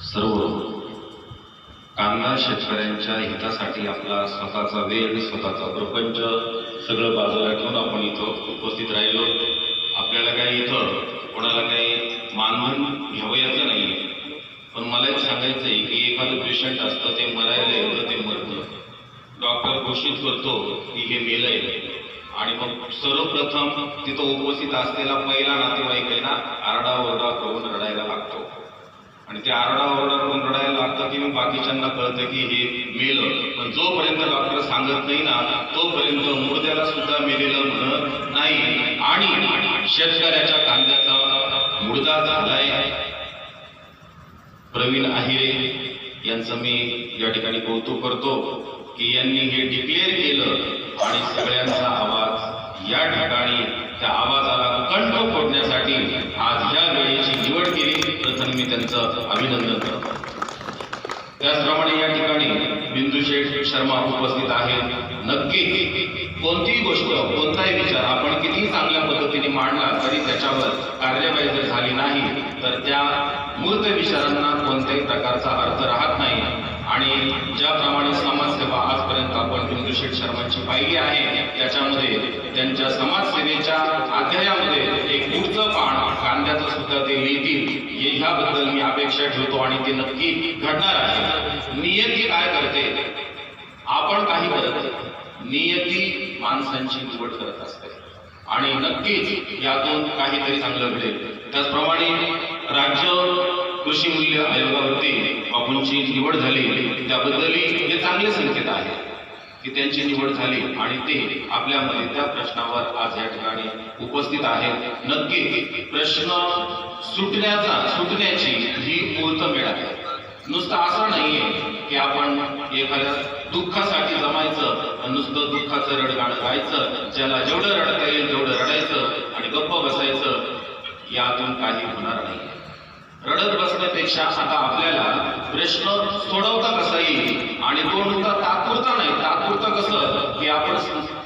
सर्व कामगार शेतकऱ्यांच्या हितासाठी आपला स्वतःचा वेळ, स्वतःचा प्रपंच सगळं बाजूला ठेवून आपण इथं उपस्थित राहिलो. आपल्याला काही इथं कोणाला काही मानधन घ्यावयाचं नाही, पण मला एक सांगायचं आहे की एखादं पेशंट असतं, ते मरायला येतं, ते मरतं, डॉक्टर घोषित करतो की हे मेलंय, आणि मग सर्वप्रथम तिथं उपस्थित असलेला पहिला नातेवाईक आहे ना, आरडाओरडा करून रडायला लागतो. आणि ते आरडाओरडा करून रडायला लागतं की मग बाकीच्यांना कळतं की हे मेलं, पण जोपर्यंत डॉक्टर सांगत नाही ना तोपर्यंत मुर्द्याला सुद्धा मेलेलं म्हणत नाही. आणि शेतकऱ्याच्या कांद्याचा मुर्दा झालाय. प्रवीण आहिरे यांचं मी या ठिकाणी कौतुक करतो की यांनी हे डिक्लेअर केलं आणि सगळ्यांचा आवाज या ठिकाणी त्या आवाजाला कंठ फोडण्यासाठी आज या वेळेची निवड केली. प्रथम मी त्यांचं अभिनंदन करतो. त्याचप्रमाणे या ठिकाणी बिंदुशेठ शर्मा उपस्थित आहेत. नक्की कोणतीही गोष्ट, कोणताही विचार आपण कितीही चांगल्या पद्धतीने मांडला तरी त्याच्यावर कार्यवाही जर झाली नाही तर त्या मूर्त विचारांना कोणत्याही प्रकारचा अर्थ राहत नाही. आणि ज्याप्रमाणे समाजसेवा आजपर्यंत आपण बिंदुशेठ शर्मांची पाहिली आहे, त्याच्यामध्ये त्यांच्या समाजसेवेच्या अध्यायामध्ये एक पुढचं पान कांद्याचं सुद्धा ते लिहितील ह्याबद्दल मी अपेक्षा ठेवतो आणि ते नक्की घडणार आहे. नियती काय करते? आपण काही करत नाही, नियती माणसांची निवड करत असते आणि नक्कीच यातून काहीतरी चांगलं घडेल. त्याचप्रमाणे राज्य कृषी मूल्य आयोगावरती बापूंची निवड झाली, त्याबद्दलही हे चांगले संकेत आहे की त्यांची निवड झाली आणि ते आपल्यामध्ये त्या प्रश्नावर आज या ठिकाणी उपस्थित आहेत. नक्की प्रश्न सुटण्याची ही मुहूर्त वेळ आहे. नुसतं असं नाहीये की आपण एखाद्या दुःखासाठी जमायचं, नुसतं दुःखाचं रडगाणं गायचं, ज्याला जेवढं रडता येईल तेवढं रडायचं आणि गप्प बसायचं. यातून काही होणार नाही. रडत बसण्यापेक्षा आता आपल्याला प्रश्न सोडवता कसा येईल, आणि तो नुसता तात्पुरता नाही. तात्पुरता कसं की आपण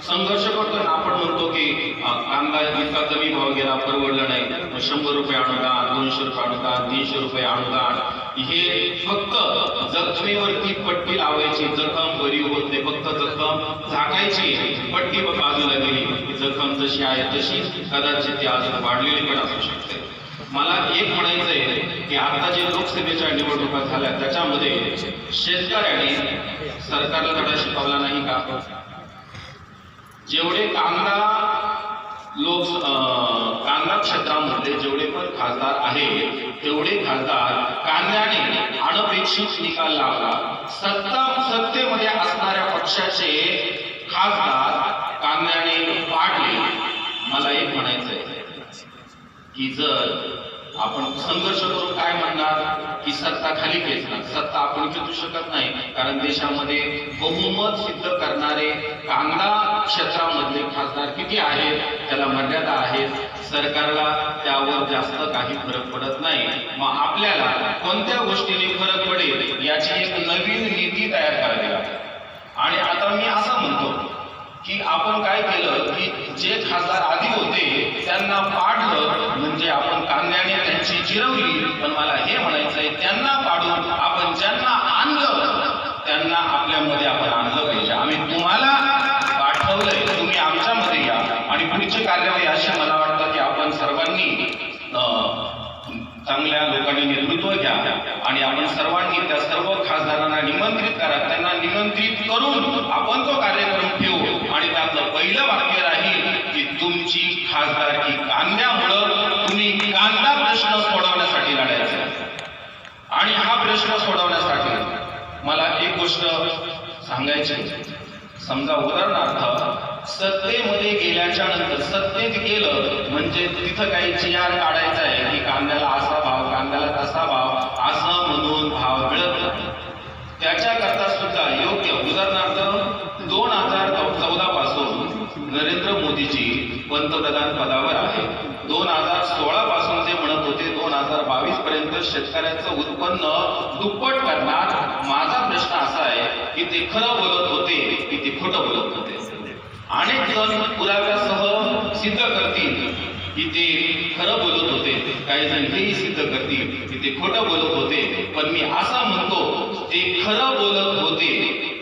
संघर्ष करतो ना, आपण म्हणतो की कांदा इतका कमी भाव गेला, परवडला नाही, 100 रुपये अनुदान, 200 रुपये अनुदान, 300 रुपये अनुदान. हे फक्त जखमेवरती पट्टी लावायची, जखम बरी होत नाही, फक्त जखम झाकायची, पट्टी बाजूला गेली, जखम जशी आहे तशीच कदाचित ती अजून वाढलेली पण असू शकते. मला एक म्हणायचंय की आता जे लोकसभेच्या निवडणुका झाल्या त्याच्यामध्ये शेतकऱ्याने सरकारला धडा शिकवला नाही का? जेवढे कांदा क्षेत्रामध्ये जेवढे पण खासदार आहेत तेवढे खासदार कांद्याने अनपेक्षित निकाल लावला. सत्तेमध्ये असणाऱ्या पक्षाचे खासदार कांद्याने पाडले. मला एक म्हणायचंय की जर आपण संघर्ष करून काय म्हणणार की सत्ता खाली खेचणार, सत्ता आपण खेचू शकत नाही, कारण देशामध्ये बहुमत सिद्ध करणारे कांदा क्षेत्रामधले खासदार किती आहेत, त्याला मर्यादा आहेत. सरकारला त्यावर जास्त काही फरक पडत नाही. मग आपल्याला कोणत्या गोष्टीने फरक पडेल याची एक नवीन नीती तयार करावी लागेल. आणि आता मी असं म्हणतो की आपण काय केलं की जे खासदार आधी होते त्यांना पाडलं, म्हणजे आपण कांद्याने त्यांची जिरवली. पण मला हे म्हणायचंय, त्यांना पाडून आपण ज्यांना आणलं त्यांना आपल्यामध्ये आपण आणलं पाहिजे. आम्ही तुम्हाला पाठवलंय, तुम्ही आमच्यामध्ये या. आणि पुढची कार्यवाही अशी मला वाटतं की आपण सर्वांनी चांगल्या लोकांनी नेतृत्व घ्या आणि आपण सर्वांनी त्या सर्व खासदारांना निमंत्रित करा. त्यांना निमंत्रित करून आपण तो कार्यक्रम ठेवू आणि त्यातलं पहिलं वाक्य राहील की तुमची खासदारकी कांद्यामुळं, तुम्ही कांदा प्रश्न सोडवण्यासाठी लढायचा. आणि हा प्रश्न सोडवण्यासाठी मला एक गोष्ट सांगायची. समजा उदाहरणार्थ सत्तेमध्ये गेल्याच्या नंतर, सत्तेत गेलं म्हणजे तिथं काही चियार काढायचा आहे की कांद्याला असा भाव, कांद्याला तसा भाव, असं म्हणून भाव मिळत. त्याच्याकरता सुद्धा योग्य उदाहरणार्थ 2014 पासून नरेंद्र मोदीजी पंतप्रधान पदावर आहे. 2016 पासून ते म्हणत होते 2022 पर्यंत शेतकऱ्यांचं उत्पन्न दुप्पट करणार. माझा प्रश्न असा आहे की ते खरं बोलत होते की ते खोटं बोलत होते? अनेक जण पुराव्यासह सिद्ध करतील की ते खरं बोलत होते, काही जण हेही सिद्ध करतील की ते खोटं बोलत होते. पण मी असं म्हणतो, ते खरं बोलत होते,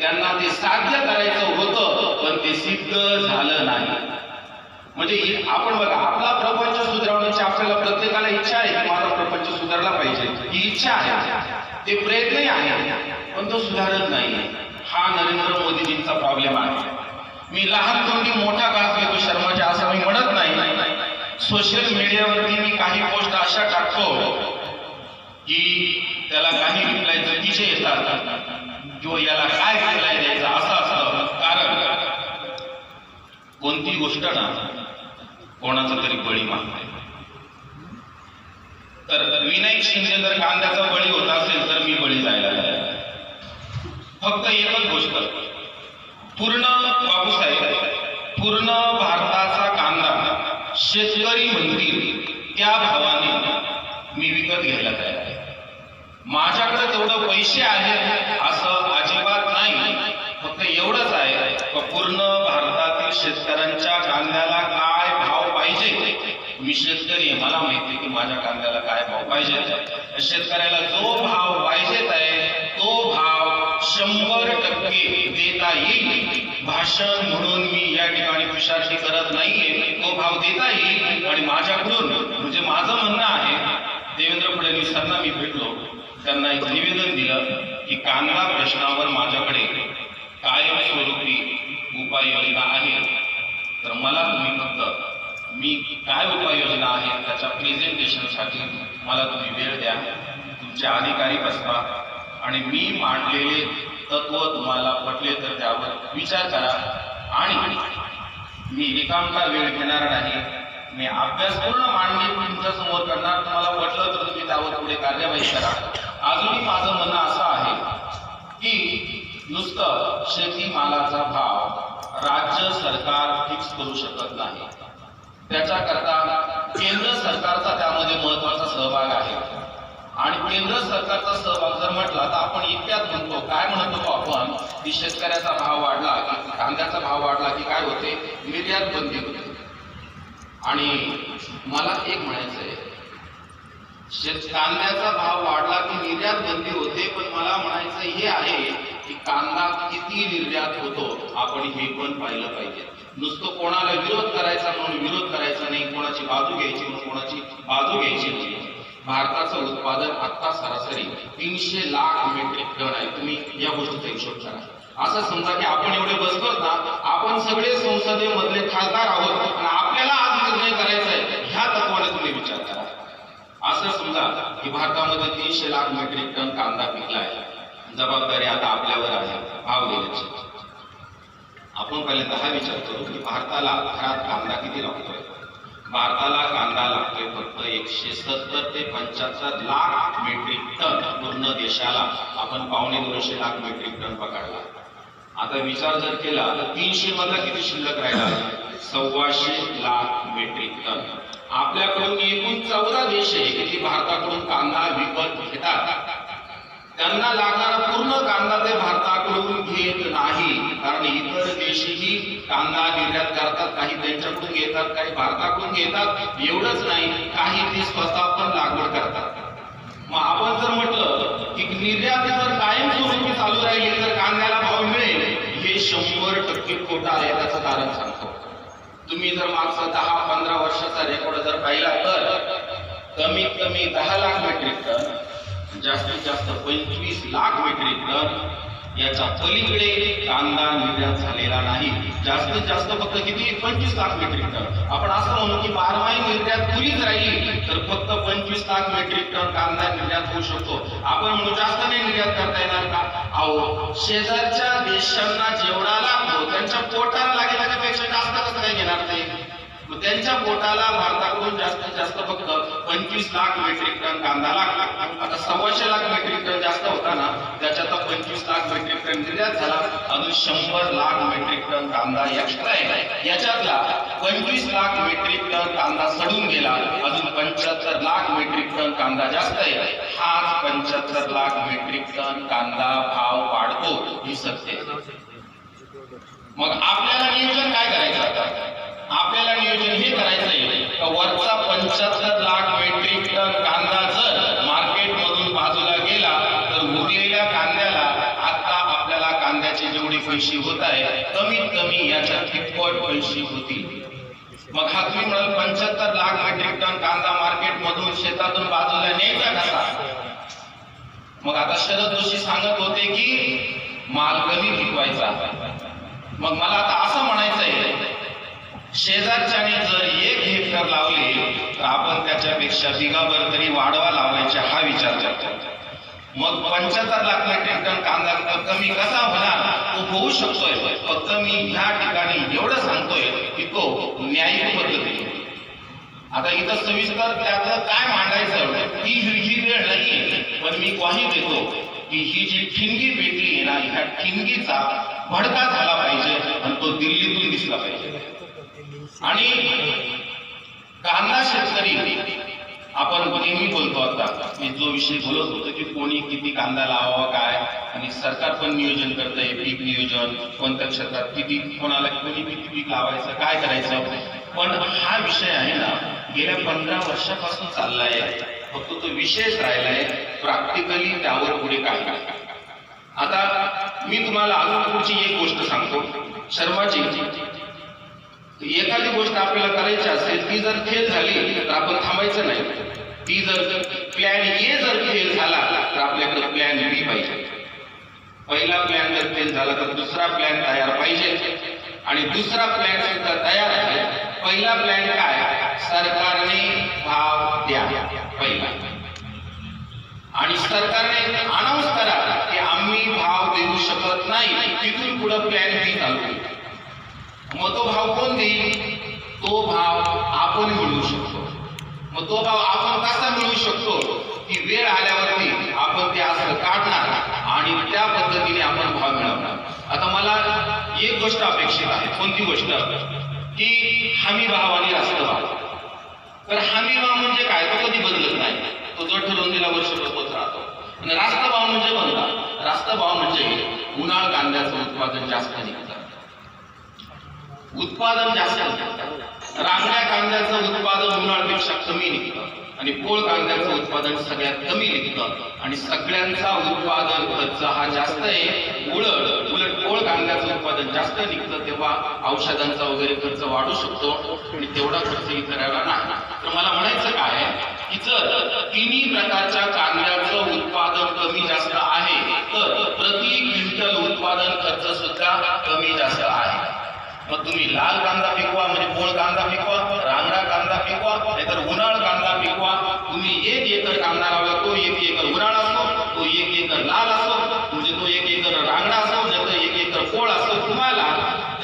त्यांना ते साध्य करायचं होतं, पण ते सिद्ध झालं नाही. म्हणजे आपण बघा, आपला प्रपंच सुधारण्याची आपल्याला प्रत्येकाला इच्छा आहे की माझा प्रपंच सुधारला पाहिजे, ही इच्छा आहे, ते प्रयत्नही आहे, पण तो सुधारत नाही. हा नरेंद्र मोदीजींचा प्रॉब्लेम आहे. मी लहान तोंडी मोठा घास घेतो शर्माच्या, असं मी म्हणत नाही. सोशल मीडियावरती मी काही पोस्ट अशा टाकतो की त्याला काही रिप्लाय चुकीचे येतात किंवा याला काय रिप्लाय द्यायचा असं असतं. कारण कोणती गोष्ट ना कोणाचा तरी बळी मागते. तर विनायक शिंदे जर कांद्याचा बळी होत असेल तर मी बळी जायला तयार. फक्त एकच गोष्ट, पूर्ण बाबूसाहेब, पूर्ण भारताचा कांदा शेतकरी म्हणतील त्या भावाने मी विकत घ्यायला तयार आहे. माझ्याकडे तेवढं पैसे आहेत असं अजिबात नाही. फक्त एवढंच आहे की पूर्ण भारतातील शेतकऱ्यांच्या कांद्याला काय भाव पाहिजे. मी शेतकरी आहे, मला माहिती की माझ्या कांद्याला काय भाव पाहिजे. शेतकऱ्याला जो भाव पाहिजेत आहे तो भाव 100% देता येईल. भाषण म्हणून मी या ठिकाणी तुषारशी करत नाहीये, तो भाव देता येईल. आणि माझ्याकडून म्हणजे माझं म्हणणं आहे, देवेंद्र फडणवीसांना मी भेटलो, त्यांना एक निवेदन दिलं की कांदा प्रश्नावर माझ्याकडे कायमस्वरूपी उपाययोजना आहे. तर मला तुम्ही फक्त मी काय उपाययोजना आहे त्याच्या प्रेझेंटेशनसाठी मला तुम्ही वेळ द्या. तुमचे अधिकारी बसवा आणि मी मांडलेले तत्व तुम्हाला पटले तर त्यावर विचार करा. आणि मी रिकामका वेळ घेणार नाही. मी अभ्यासपूर्ण मांडणी तुमच्या समोर करणार. तुम्हाला पटलं तर तुम्ही त्यावर पुढे कार्यवाही करा. अजूनही माझं म्हणणं असं आहे की नुसतं शेतीमालाचा भाव राज्य सरकार फिक्स करू शकत नाही. त्याच्याकरता केंद्र सरकारचा त्यामध्ये महत्वाचा सहभाग आहे. आणि केंद्र सरकारचा सहभाग जर म्हटला तर आपण इतक्यात म्हणतो, काय म्हणत होतो आपण की शेतकऱ्याचा भाव वाढला की कांद्याचा भाव वाढला की काय होते, निर्यात बंदी होते. आणि मला एक म्हणायचंय, कांद्याचा भाव वाढला की निर्यात बंदी होते. पण मला म्हणायचं हे आहे की कांदा किती निर्यात होतो आपण हे पण पाहिलं पाहिजे. नुसतं कोणाला विरोध करायचा म्हणून विरोध करायचा नाही, कोणाची बाजू घ्यायची म्हणून कोणाची बाजू घ्यायची नाही. भारताचं उत्पादन आता सरासरी 300 लाख मेट्रिक टन आहे. तुम्ही या गोष्टीचा हिशोब करा. असं समजा की आपण एवढे बसतोत ना, आपण सगळे संसदेमधले खासदार आहोत आणि आपल्याला आज निर्णय करायचा आहे, ह्या तत्वाने तुम्ही विचार करा. असं समजा की भारतामध्ये 300 लाख मेट्रिक टन कांदा पिकलाय. जबाबदारी आता आपल्यावर आहे भाव देण्याची. आपण पहिल्यांदा हा विचार करू की भारताला घरात कांदा किती लागतोय. भारताला कांदा लागतोय फक्त 170 ते 75 लाख मेट्रिक टन. पूर्ण देशाला आपण 250 लाख मेट्रिक टन पकडला. आता विचार जर केला तर 300 मधला किती शिल्लक राहिला, 125 लाख मेट्रिक टन. आपल्याकडून एकूण 14 देश आहे की जे भारताकडून कांदा विकत घेतात. त्यांना लागणारा पूर्ण कांदा ते भारताकडून घेत नाही. कारण इतर देशही कांदा निर्यात करतात, काही त्यांच्याकडून घेतात, काही भारताकडून घेतात. एवढंच नाही, काही ते स्वतः पण लागवड करतात. मग आपण जर म्हटलं की निर्यात जर कायमस्वरूपी चालू राहिली तर कांद्याला भाव मिळेल, हे 100% खोटं आहे. त्याचं कारण सांगतो. तुम्ही जर मागचा 10-15 वर्षाचा रेकॉर्ड जर पाहिला तर कमीत कमी 10 लाख मेट्रिक टन, जास्तीत जास्त 25 लाख मेट्रिक टन, याच्या पलीकडे कांदा निर्यात झालेला नाही. जास्तीत जास्त फक्त किती, 25 लाख मेट्रिक टन. आपण असं म्हणू की बारमाही निर्यात खुलीच राहिली तर फक्त 25 लाख मेट्रिक टन कांदा निर्यात होऊ शकतो. आपण म्हणू जास्त नाही निर्यात करता येणार का. अहो, शेजारच्या देशांना जेवढा लागतो त्यांच्या पोटाला लागेल त्याच्यापेक्षा जास्त कसं काय घेणार ते. त्यांच्या पोटाला भारताकडून जास्तीत जास्त फक्त 25 लाख मेट्रिक टन कांदा लागला. आता 125 लाख मेट्रिक टन जास्त होता ना, त्याच्यात 25 लाख मेट्रिक टन निर्यात झाला. अजून 100 लाख मेट्रिक टन कांदा एक्स्ट्रा आहे. याच्यातला 25 लाख मेट्रिक टन कांदा सडून गेला. अजून 75 लाख मेट्रिक टन कांदा जास्त आहे. हाच 75 लाख मेट्रिक टन कांदा भाव वाढतो, ही सत्य. मग आपल्याला नियोजन काय करायचं आता. आपल्याला नियोजन हे करायचं आहे का वरचा 75 लाख मेट्रिक टन कांदा जर मार्केटमधून बाजूला गेला तर उरलेल्या कांद्याला आता आपल्याला कांद्याचे जेवढे पैसे होत आहे कमीत कमी याच्या तिप्पट पैसे होतील. मग हा तुम्ही म्हणाल 75 लाख मेट्रिक टन कांदा मार्केटमधून शेतातून बाजूला न्यायचा कसा? मग आता शरद जोशी सांगत होते की माल कमी विकवायचा. मग मला आता असं म्हणायचं आहे शेजारच्याने जर 1 हेक्टर लावले तर आपण त्याच्यापेक्षा बिगाभर तरी वाढवा लावायचा हा विचार करतो. मग 75 लाख मेट्रिक टन कांदा कमी कसा होणार? तो होऊ शकतोय, फक्त मी ह्या ठिकाणी एवढं सांगतोय की तो न्यायिक पद्धतीने. आता इथं सविस्तर त्यातलं काय मांडायचं ही वेळ नाही, पण मी ग्वाही देतो की ही जी ठिणगी पेटली आहे ना ह्या ठिणगीचा भडका झाला पाहिजे आणि तो दिल्लीतून दिसला पाहिजे. आणि कांदा शेतकरी आपण नेहमी बोलतो. आता मी जो विषय बोलत होतो की कोणी किती कांदा लावावा काय, आणि सरकार पण नियोजन करतंय पीक नियोजन, कोणत्या क्षेत्रात किती कोणाला कोणी किती पीक लावायचं काय करायचं. पण हा विषय आहे ना गेल्या 15 वर्षापासून चाललाय, फक्त तो विशेष राहिलाय, प्रॅक्टिकली त्यावर पुढे काय. आता मी तुम्हाला अजून पुढची एक गोष्ट सांगतो. शर्माची एखादी गोष्ट आपल्याला करायची असेल ती जर फेल झाली तर आपण थांबायचं नाही. ती जर प्लॅन ए जर फेल झाला तर आपल्याकडे प्लॅन बी पाहिजे. पहिला प्लॅन जर फेल झाला तर दुसरा प्लॅन तयार पाहिजे, आणि दुसरा प्लॅन सुद्धा तयार आहे. पहिला प्लॅन काय? सरकारने भाव द्या पहिला, आणि सरकारने अनाऊन्स करा की आम्ही भाव देऊ शकत नाही, तिथून पुढे प्लॅन बी चालू. मग तो भाव कोण देईल? तो भाव आपण मिळवू शकतो. मग तो भाव आपण कसा मिळवू शकतो? की वेळ आल्यावरती आपण ते असं काढणार आणि त्या पद्धतीने आपण भाव मिळवणार. आता मला एक गोष्ट अपेक्षित आहे. कोणती गोष्ट? की हमी भाव आणि रास्त भाव. तर हमी भाव म्हणजे काय? तो कधी बदलत नाही, तो जो ठरवून दिला वर्षभर तोच राहतो. आणि रास्त भाव म्हणजे कोणता? रास्त भाव म्हणजे उन्हाळ कांद्याचं उत्पादन जास्त निघतं, उत्पादन जास्त निघतं. रांगड्या कांद्याचं उत्पादन उन्हाळ्यापेक्षा कमी निघतं, आणि पोळ कांद्याचं उत्पादन सगळ्यात कमी निघतं, आणि सगळ्यांचा उत्पादन खर्च हा जास्त आहे. उलट पोळ कांद्याचं उत्पादन जास्त निघतं तेव्हा औषधांचा वगैरे खर्च वाढू शकतो, आणि तेवढा खर्चही करायला नाही. तर मला म्हणायचं काय की जर तिन्ही प्रकारच्या कांद्याचं उत्पादन कमी जास्त आहे तर प्रति क्विंटल उत्पादन खर्च सुद्धा कमी जास्त आहे. मग तुम्ही लाल कांदा पिकवा म्हणजे पोळ कांदा पिकवा, रांगडा कांदा पिकवा, नाहीतर उन्हाळ कांदा पिकवा. तुम्ही 1 एकर कांदा लावला तो 1 एकर उन्हाळ असो, तो 1 एकर लाल असो, म्हणजे तो 1 एकर रांगडा असो, नाहीतर 1 एकर पोळ असो, तुम्हाला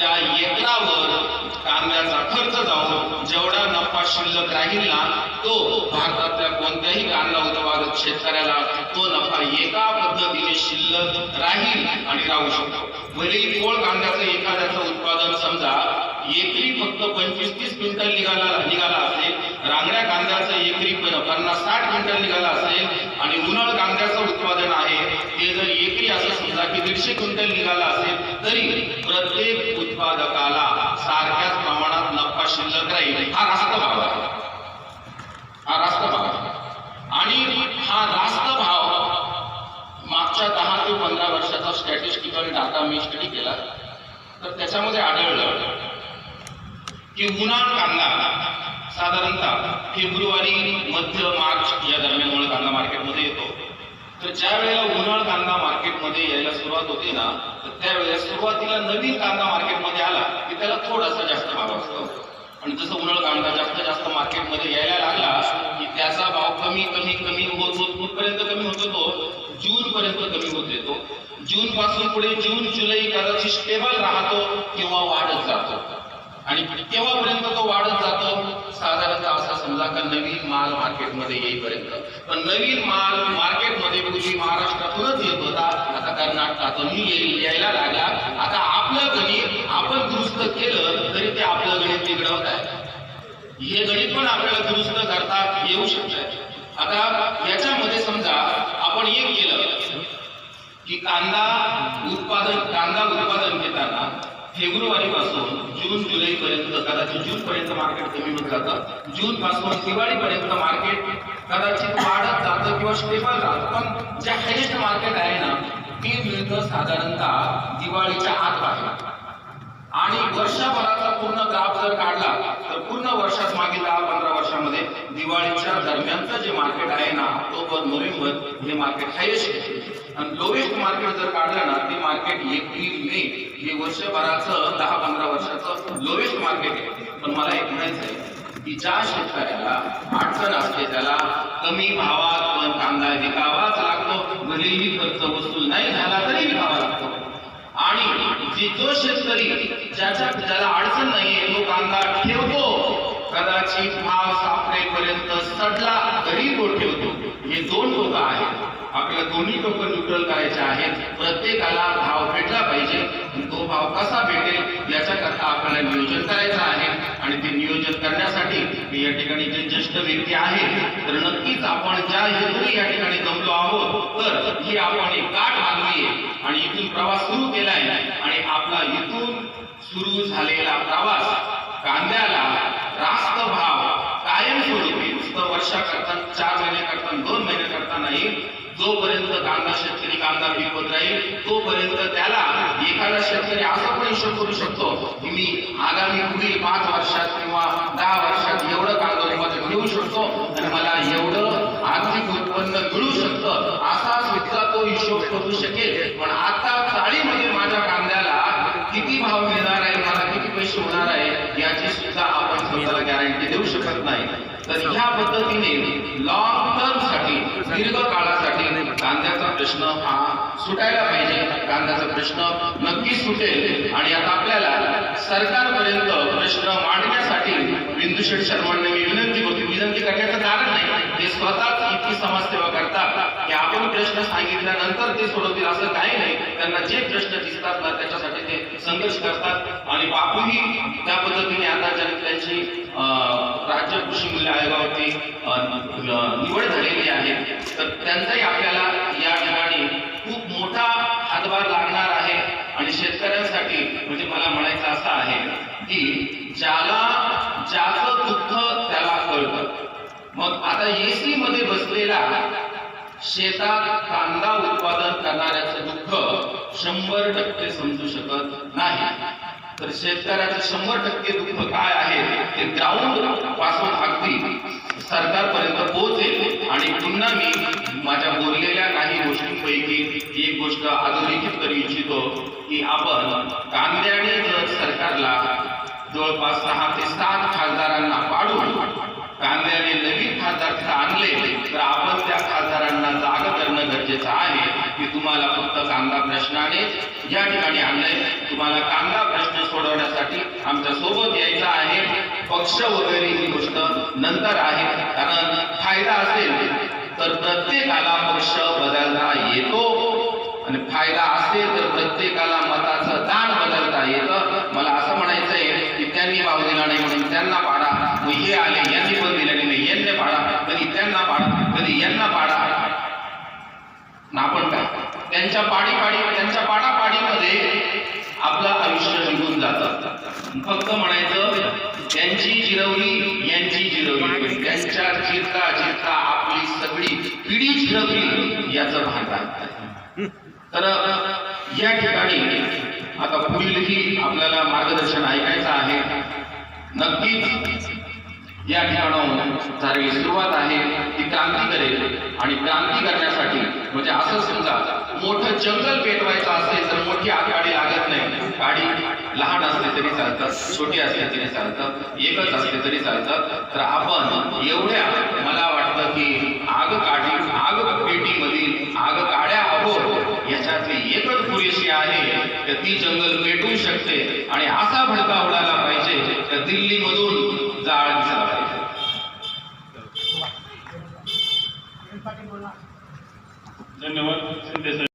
त्या एकरावर कांद्याचा खर्च जाऊन जेवढा नफा शिल्लक राहील ना तो भारतातल्या कोणत्याही कांदा उत्पादक शेतकऱ्याला तो नफा एका पद्धतीने शिल्लक राहील आणि राहू शकतो. भलेही पोळ कांद्याचं एखाद्याचं उत्पादन समजा एकरी फक्त 25-30 क्विंटल निघाला असेल, रांगड्या कांद्याचं एकरी 50-60 क्विंटल निघाला असेल, आणि उन्हाळ कांद्याचं उत्पादन आहे ते जर एकरी असं समजा की 150 क्विंटल निघाला असेल, तरी प्रत्येक उत्पादकाला सारख्याच प्रमाणात नफा शिल्लक राहील. हा रास्त भाव आहे, हा रास्त भाव आहे. आणि हा रास्त भाव मागच्या 10 ते 15 वर्षाचा स्टॅटिस्टिकल डाटा मी स्टडी केला तर त्याच्यामध्ये आढळलं की उन्हाळ कांदा साधारणतः फेब्रुवारी मध्य मार्च या दरम्यान कांदा मार्केटमध्ये येतो. तर ज्या वेळेला उन्हाळ कांदा मार्केटमध्ये यायला सुरुवात होते ना तर त्यावेळेला सुरुवातीला नवीन कांदा मार्केटमध्ये आला की त्याला थोडासा जास्त भाव असतो, आणि जसं उन्हाळ कांदा जास्त मार्केटमध्ये यायला लागला की त्याचा भाव कमी होत कुठपर्यंत कमी होतो? तो जून पर्यंत कमी होत येतो. जून पासून पुढे जून जुलै कदाचित स्टेबल राहतो किंवा वाढत जातो, आणि तेव्हापर्यंत तो वाढत जातो साधारणतः असा समजा का नवीन माल मार्केटमध्ये येईपर्यंत. पण नवीन माल मार्केटमध्ये पूर्वी महाराष्ट्रातूनच येत होता, आता कर्नाटकातूनही यायला लागला. आता आपलं गणित आपण दुरुस्त केलं तरी ते आपलं गणित बिघडवत आहे. हे गणित पण आपल्याला दुरुस्त करता येऊ शकतं. आता याच्यामध्ये समजा आपण एक केलं की कांदा उत्पादन घेताना फेब्रुवारी पासून जून जुलै पर्यंत कदाचित जून पर्यंत मार्केट कमी होत जातं, जून पासून दिवाळी पर्यंत मार्केट कदाचित वाढत जातं किंवा स्टेबल राहतं. पण जे हायेस्ट मार्केट आहे ना ते मिळतं साधारणतः दिवाळीच्या आत बाहेर. आणि वर्षभराचा पूर्ण ग्राफ जर काढला तर पूर्ण वर्षात मागील 10-15 वर्षामध्ये दिवाळीच्या दरम्यानचं जे मार्केट आहे ना ऑक्टोबर नोव्हेंबर हे मार्केट हायेस्ट आणि लोवेस्ट मार्केट जर काढलं ना ते मार्केट एप्रिल मे हे वर्षभराचं 10-15 वर्षाचं लोवेस्ट मार्केट आहे. पण मला एक म्हणायचं आहे की ज्या शेतकऱ्याला अडचण असते त्याला कमी भावात पण कांदा विकावाच लागतो, भलेही खर्च वसूल नाही झाला तरी विकावा लागतो. आणि जो शेतकरी ज्याला अडचण नाहीये तो कांदा ठेवतो, कदाचित भाव सापडेपर्यंत सडला तरी तो ठेवतो. हे दोन टोकं आहेत, आपल्याला दोन्ही टोकं न्यूट्रल करायचे आहेत. प्रत्येकाला भाव भेटला पाहिजे, तो भाव कसा भेटेल याच्याकरता आपल्याला नियोजन करायचं आहे. आणि ते नियोजन करण्यासाठी या ठिकाणी जे ज्येष्ठ व्यक्ती आहेत तर नक्कीच आपण ज्या हेतूने या ठिकाणी जमलो आहोत तर ही आपण एक गाठ बांधली आहे आणि इथून प्रवास सुरू केलाय. आणि आपला इथून सुरू झालेला प्रवास कांद्याला रास्त भाव कायमस्वरूपी नुसतं वर्षाकरता 4 महिने करता 2 महिने करता नाही, जोपर्यंत कांदा शेतकरी कांदा पिकवत राहील तोपर्यंत त्याला एखादा शेतकरी असं पण हिशोब करू शकतो की मी आगामी पुढील 5 वर्षात किंवा 10 वर्षात एवढं कांदा उत्पादन घेऊ शकतो आणि मला एवढं आर्थिक उत्पन्न मिळू शकतं असा सुद्धा तो हिशोब करू शकेल. पण आता चाळीमध्ये माझ्या कांद्याला किती भाव मिळणार आहे, मला किती पैसे होणार आहे याची सुद्धा आपण स्वतःला गॅरंटी देऊ शकत नाही. तर ह्या पद्धतीने लॉंग टर्म साठी दीर्घ काळासाठी कांद्याचा प्रश्न हा सुटायला पाहिजे. कांद्याचा प्रश्न नक्की सुटेल. आणि आता आपल्याला सरकारपर्यंत प्रश्न मांडण्यासाठी बिंदू शेठ शर्मांना मी विनंती करण्याचं कारण नाही, ते स्वतःच इतकी समाजसेवा करतात की आपण प्रश्न सांगितल्यानंतर ते सोडवतील असं काही नाही. त्यांना जे प्रश्न दिसतात ना त्याच्यासाठी ते संघर्ष करतात. आणि बापूही त्या पद्धतीने आता त्यांची राज्य कृषी मूल्य आयोगावरती निवड झालेली आहे. तर त्यांचाही आपल्याला या ठिकाणी खूप मोठा हातभार लागणार आहे. आणि शेतकऱ्यांसाठी म्हणजे मला म्हणायचं असं आहे की ज्याचं दुःख त्याला कळतं. मग आता एसी मध्ये बसलेला शेतात कांदा उत्पादन करणाऱ्याचं दुःख 100% समजू शकत नाही. तर शेतकऱ्याचं 100% दुःख काय आहे ते ग्राउंड पासून अगदी सरकारपर्यंत पोहोचेल. आणि पुन्हा मी माझ्या बोललेल्या काही गोष्टींपैकी एक गोष्ट अधोरेखित करू इच्छितो की आपण कांद्याने जर सरकारला जवळपास 6 ते 7 खासदारांना पाडून कांद्याने नवीन खासदार तिथं आणले तर आपण त्या खासदारांना जाग करणं गरजेचं आहे की तुम्हाला फक्त कांदा प्रश्नाने या ठिकाणी आणलंय, तुम्हाला कांदा प्रश्न सोडवण्यासाठी आमच्या सोबत यायचं आहे. पक्ष वगैरे ही गोष्ट नंतर आहे. कारण फायदा असेल तर प्रत्येकाला पक्ष बदलता येतो आणि फायदा असेल तर प्रत्येकाला मताचं दान बदलता येतं. मला असं म्हणायचं आहे की त्यांनी भाव दिला नाही म्हणून त्यांना पाडा, मग हे आले यांनी पण दिले नाही यांनी पाडा, कधी त्यांना पाडा कधी यांना पाडा. आपण काय त्यांच्या पाडापाडीमध्ये आपलं आयुष्य निघून जातं. फक्त म्हणायचं त्यांची जिरवली यांची जिरवली, त्यांच्या जिरता आपली सगळी पिढी जिरवली याचं भान आहे. तर या ठिकाणी आता पुढीलही आपल्याला मार्गदर्शन ऐकायचं आहे. नक्कीच या ठिकाणाहून झालेली सुरुवात आहे ती क्रांती करेल. आणि क्रांती करण्यासाठी म्हणजे असं समजा मोठं जंगल पेटवायचं असेल तर मोठी आगगाडी लागत नाही. गाडी लहान असली तरी चालतात, छोटी असली तरी चालतात, एकच असली तरी चालतात. तर आपण एवढ्या मला वाटतं की आग पेटीमधील आग काढ्या आहोत याच्यातली एकच पुरेशी आहे तर ती जंगल पेटवू शकते. आणि असा भडका उडाला पाहिजे तर दिल्लीमधून जाळ दिसला पाहिजे. धन्यवाद.